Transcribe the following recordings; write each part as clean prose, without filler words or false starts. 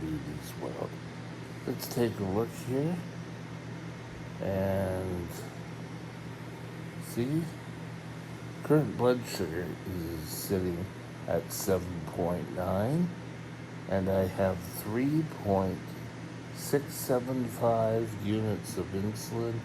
diabetes world. Let's take a look here and see. Current blood sugar is sitting at 7.9, and I have 3.675 units of insulin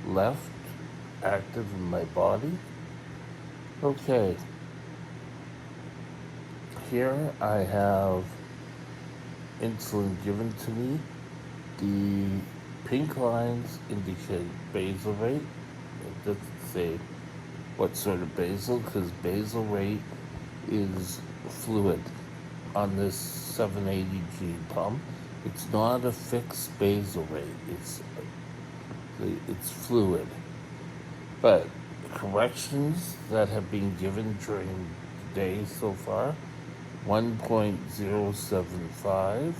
left active in my body. Okay, here I have insulin given to me. The pink lines indicate basal rate. It doesn't say what sort of basal, because basal rate is fluid on this 780G pump. It's not a fixed basal rate. It's fluid. But corrections that have been given during the day so far: 1.075,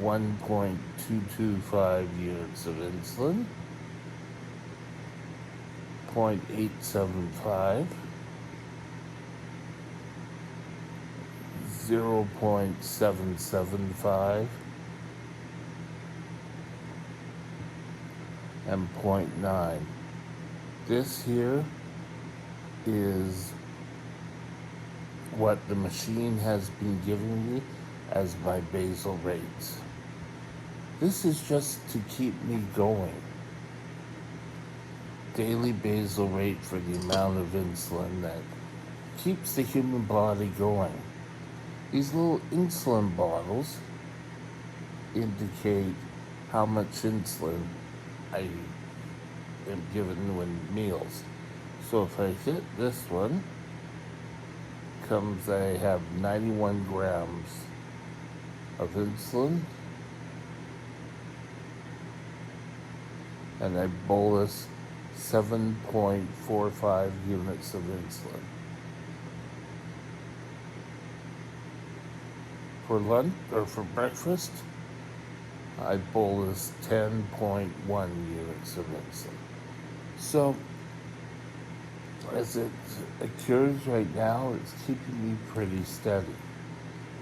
1.225 units of insulin, 0.875, 0.775, and 0.9. This here is what the machine has been giving me as my basal rates. This is just to keep me going. Daily basal rate for the amount of insulin that keeps the human body going. These little insulin bottles indicate how much insulin I am given when meals. So if I hit this one, I have 91 grams of insulin, and I bolus 7.45 units of insulin. For lunch or for breakfast, I bolus 10.1 units of insulin. So as it occurs right now, it's keeping me pretty steady.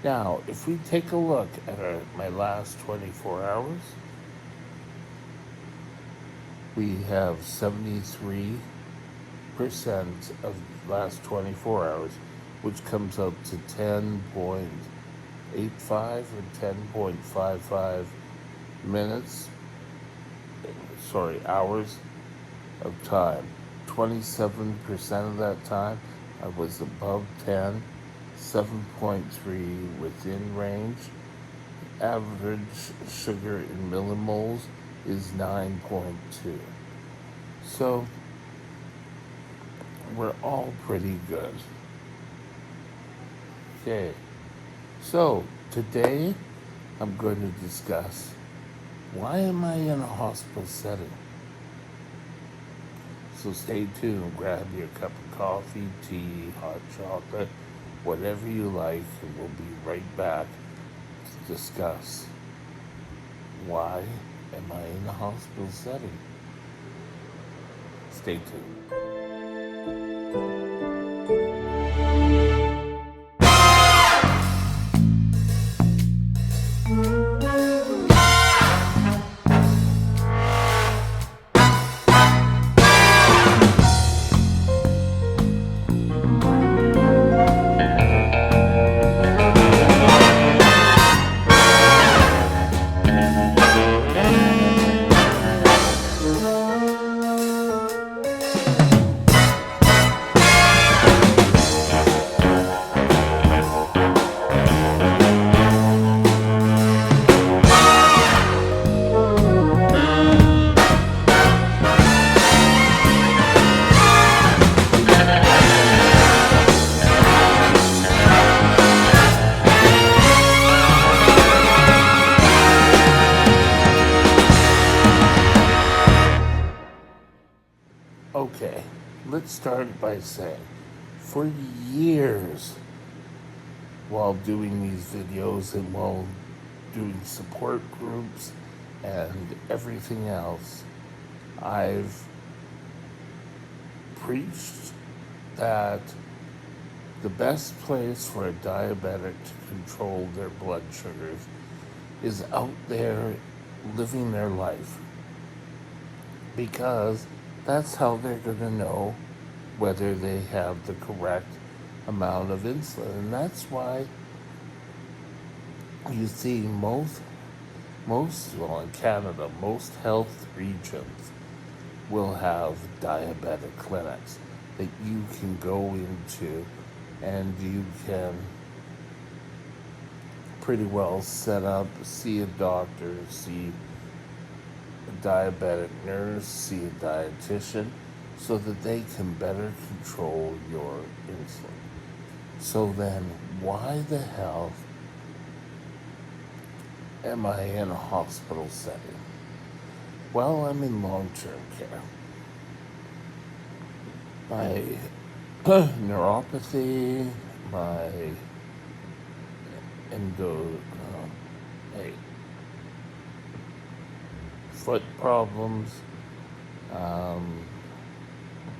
Now, if we take a look at my last 24 hours, we have 73% of the last 24 hours, which comes up to 10.85 or 10.55 hours of time. 27% of that time I was above 10, 7.3 within range. Average sugar in millimoles is 9.2. So we're all pretty good. Okay, so today I'm going to discuss, why am I in a hospital setting? So stay tuned, grab your cup of coffee, tea, hot chocolate, whatever you like, and we'll be right back to discuss, why am I in a hospital setting? Stay tuned. Okay, let's start by saying, for years, while doing these videos and while doing support groups and everything else, I've preached that The best place for a diabetic to control their blood sugars is out there living their life, because that's how they're going to know whether they have the correct amount of insulin. And that's why you see well, in Canada, most health regions will have diabetic clinics that you can go into, and you can pretty well set up, see a doctor, see a diabetic nurse, see a dietitian, so that they can better control your insulin. So then, why the hell am I in a hospital setting? Well, I'm in long-term care. My neuropathy, my hey, foot problems, um,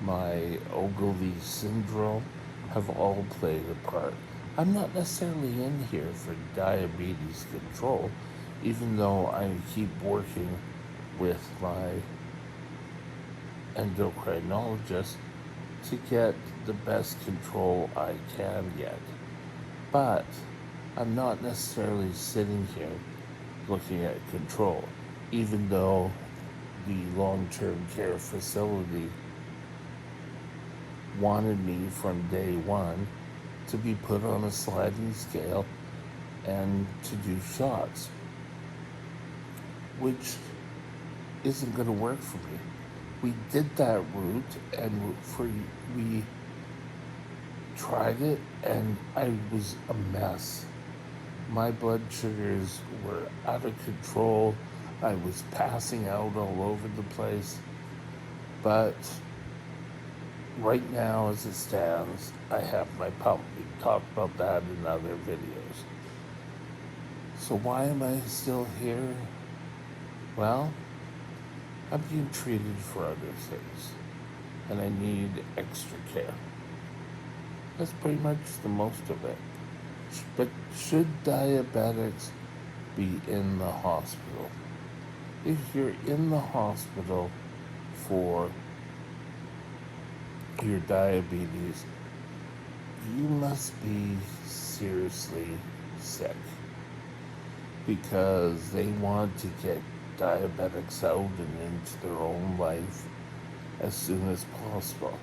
my Ogilvy syndrome have all played a part. I'm not necessarily in here for diabetes control, even though I keep working with my endocrinologist to get the best control I can get. But I'm not necessarily sitting here looking at control, even though the long-term care facility wanted me from day one to be put on a sliding scale and to do shots, which isn't going to work for me. We did that route, and we tried it, and I was a mess. My blood sugars were out of control. I was passing out all over the place. But right now, as it stands, I have my pump. We talked about that in other videos. So why am I still here? Well, I'm being treated for other things, and I need extra care. That's pretty much the most of it. But should diabetics be in the hospital? If you're in the hospital for your diabetes, you must be seriously sick, because they want to get diabetics out and into their own life as soon as possible.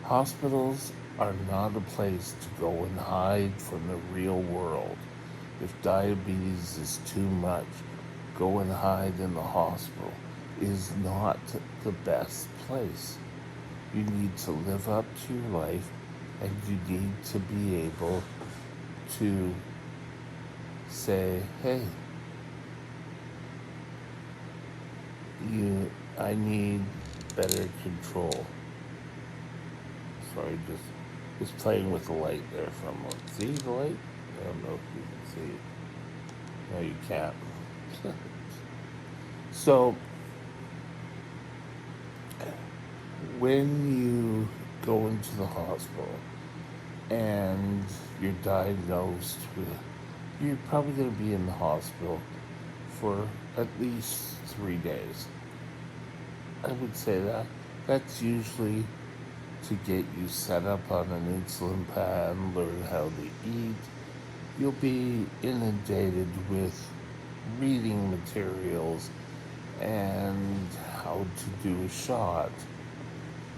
Hospitals are not a place to go and hide from the real world. If diabetes is too much, go and hide in the hospital is not the best place. You need to live up to your life, and you need to be able to say, hey, I need better control. Sorry, just playing with the light there for a moment. See the light? I don't know if you can see it. No, you can't. So, when you go into the hospital and you're diagnosed with, you're probably going to be in the hospital for at least 3 days. I would say that's usually to get you set up on an insulin pen, learn how to eat. You'll be inundated with reading materials and how to do a shot,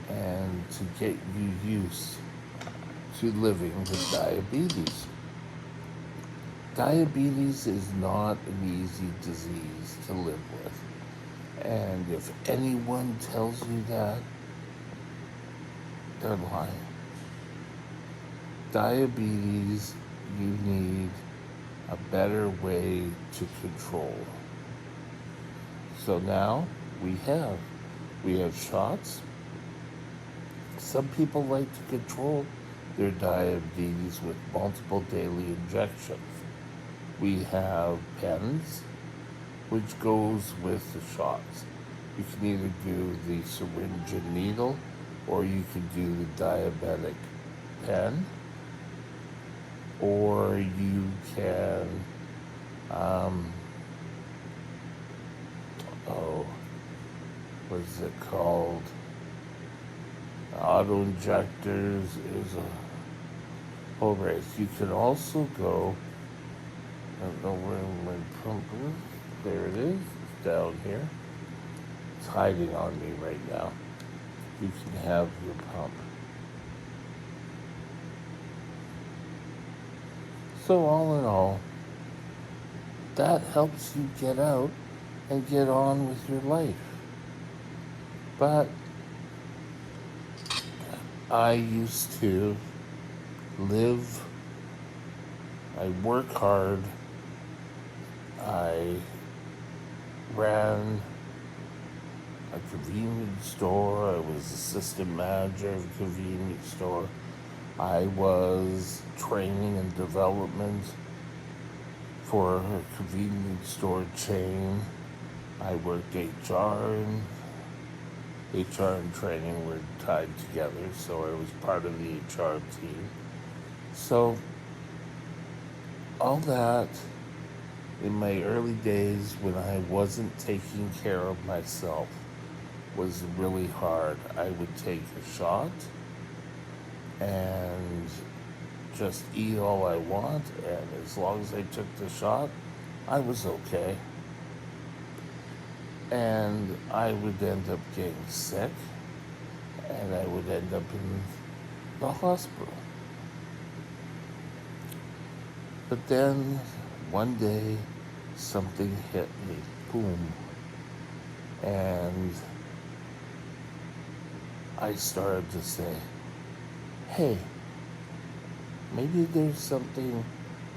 and to get you used to living with diabetes. Diabetes is not an easy disease to live with. And if anyone tells you that, they're lying. Diabetes, you need a better way to control. So now we have shots. Some people like to control their diabetes with multiple daily injections. We have pens, which goes with the shots. You can either do the syringe and needle, or you can do the diabetic pen, or you can, um, oh, what is it called? Auto injectors is a whole race. You can also go, I don't know where my pump is. There it is. It's down here. It's hiding on me right now. You can have your pump. So all in all, that helps you get out and get on with your life. But I used to live, I work hard, I ran a convenience store, I was assistant manager of a convenience store, I was training and development for a convenience store chain, I worked HR and training were tied together, so I was part of the HR team. So all that in my early days when I wasn't taking care of myself was really hard. I would take a shot and just eat all I want, and as long as I took the shot, I was okay. And I would end up getting sick, and I would end up in the hospital. But then one day, something hit me, boom, and I started to say, hey, maybe there's something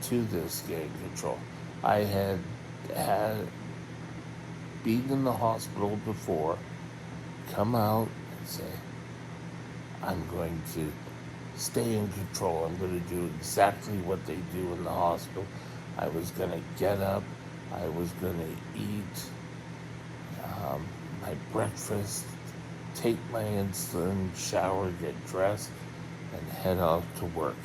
to this gang control. I had been in the hospital before, come out and say, I'm going to stay in control. I'm going to do exactly what they do in the hospital. I was going to get up. I was going to eat my breakfast, take my insulin, shower, get dressed, and head off to work.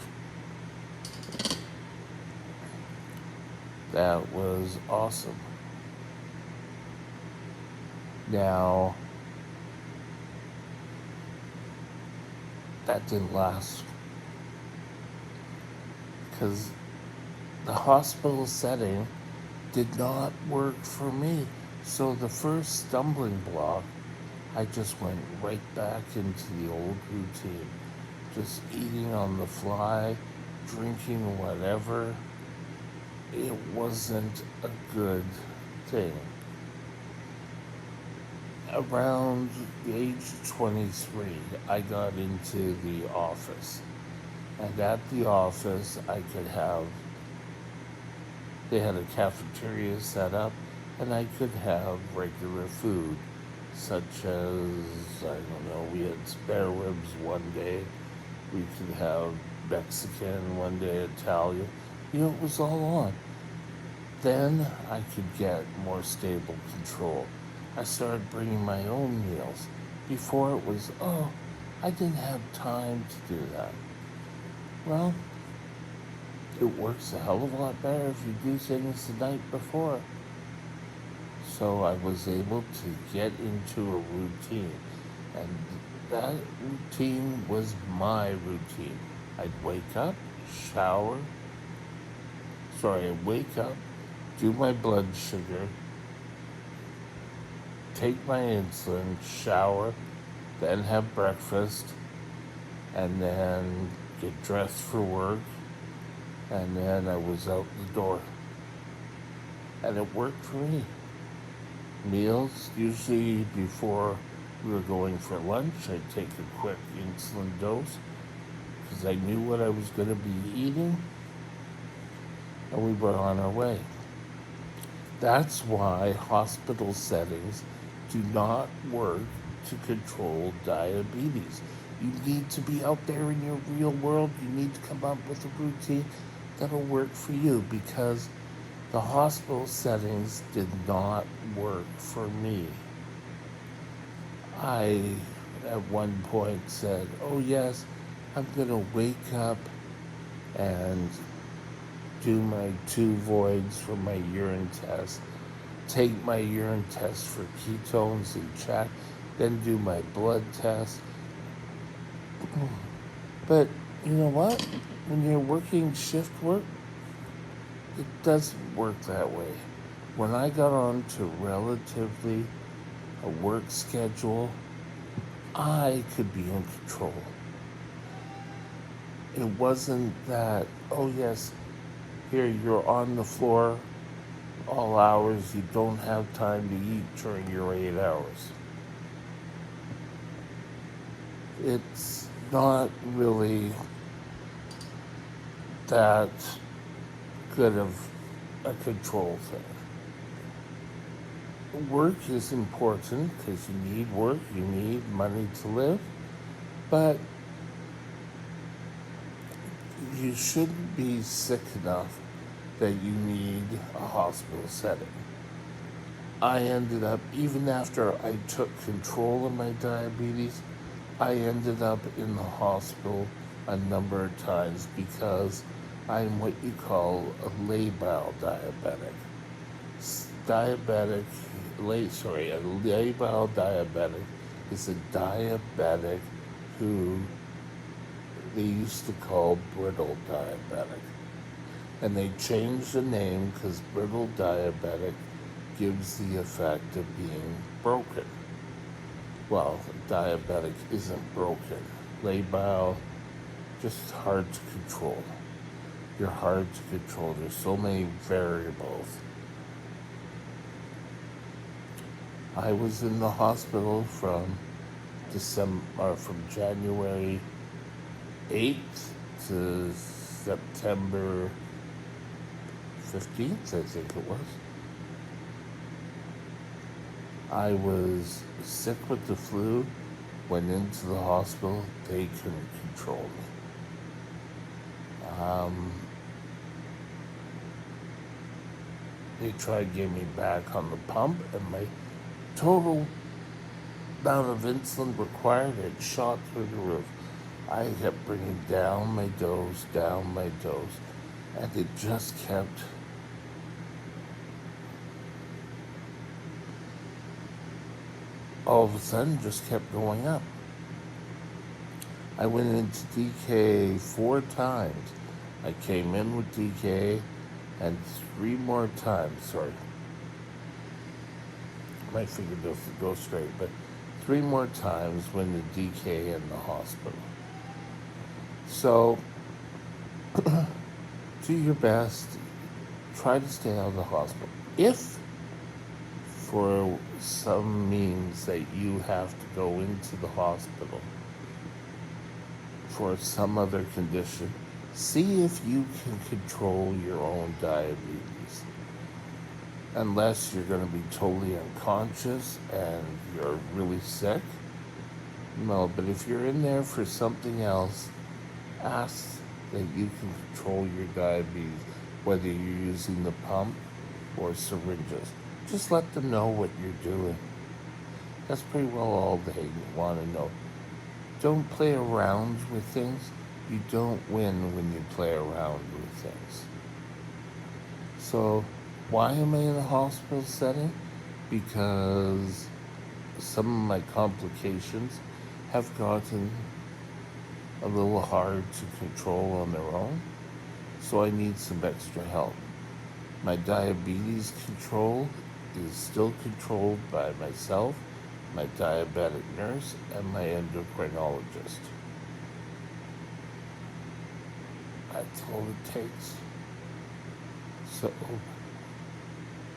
That was awesome. Now, that didn't last because the hospital setting did not work for me. So the first stumbling block, I just went right back into the old routine. Just eating on the fly, drinking whatever. It wasn't a good thing. Around the age of 23, I got into the office. And at the office, they had a cafeteria set up, and I could have regular food, such as, I don't know, we had spare ribs one day, we could have Mexican one day, Italian. It was all on. Then I could get more stable control. I started bringing my own meals. Before it was, oh, I didn't have time to do that. Well, it works a hell of a lot better if you do things the night before. So I was able to get into a routine. And that routine was my routine. I'd wake up, I'd wake up, do my blood sugar, take my insulin, shower, then have breakfast, and then get dressed for work, and then I was out the door. And it worked for me. Meals, usually before we were going for lunch, I'd take a quick insulin dose because I knew what I was going to be eating, and we were on our way. That's why hospital settings do not work to control diabetes. You need to be out there in your real world. You need to come up with a routine that'll work for you because the hospital settings did not work for me. I, at one point, said, oh, yes, I'm going to wake up and do my 2 voids for my urine test, take my urine test for ketones and check, then do my blood test. But you know what? When you're working shift work, it doesn't work that way. When I got on to relatively a work schedule, I could be in control. It wasn't that, oh yes, here you're on the floor all hours, you don't have time to eat during your 8 hours. It's not really that good of a control thing. Work is important because you need work, you need money to live, but you shouldn't be sick enough that you need a hospital setting. I ended up, even after I took control of my diabetes, I ended up in the hospital a number of times because I'm what you call a labile diabetic. Diabetic, a labile diabetic is a diabetic who they used to call brittle diabetic. And they changed the name because brittle diabetic gives the effect of being broken. Well, diabetic isn't broken. Labile, just hard to control. You're hard to control. There's so many variables. I was in the hospital from January 8th to September 15th, I think it was. I was sick with the flu, went into the hospital, they couldn't control me. They tried to get me back on the pump, and my total amount of insulin required had shot through the roof. I kept bringing down my dose, and it just kept all of a sudden just kept going up. I went into DK 4 times. I came in with DK and 3 more times, sorry. My finger doesn't go straight, but 3 more times when the DK in the hospital. So, do your best. Try to stay out of the hospital. If for some means that you have to go into the hospital for some other condition, see if you can control your own diabetes. Unless you're going to be totally unconscious and you're really sick. No, but if you're in there for something else, ask that you can control your diabetes, whether you're using the pump or syringes. Just let them know what you're doing. That's pretty well all they want to know. Don't play around with things. You don't win when you play around with things. So, why am I in a hospital setting? Because some of my complications have gotten a little hard to control on their own, so I need some extra help. My diabetes control is still controlled by myself, my diabetic nurse, and my endocrinologist. That's all it takes. So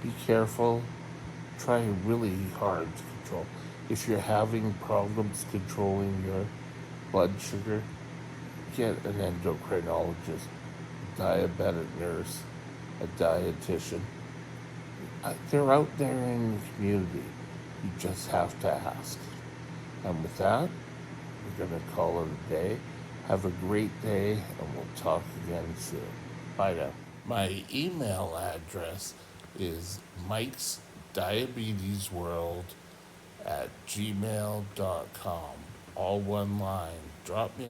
be careful. Try really hard to control. If you're having problems controlling your blood sugar, get an endocrinologist, diabetic nurse, a dietitian. They're out there in the community. You just have to ask. And with that, we're going to call it a day. Have a great day, and we'll talk again soon. Bye now. My email address is Mike's Diabetes World at gmail.com. All one line. Drop me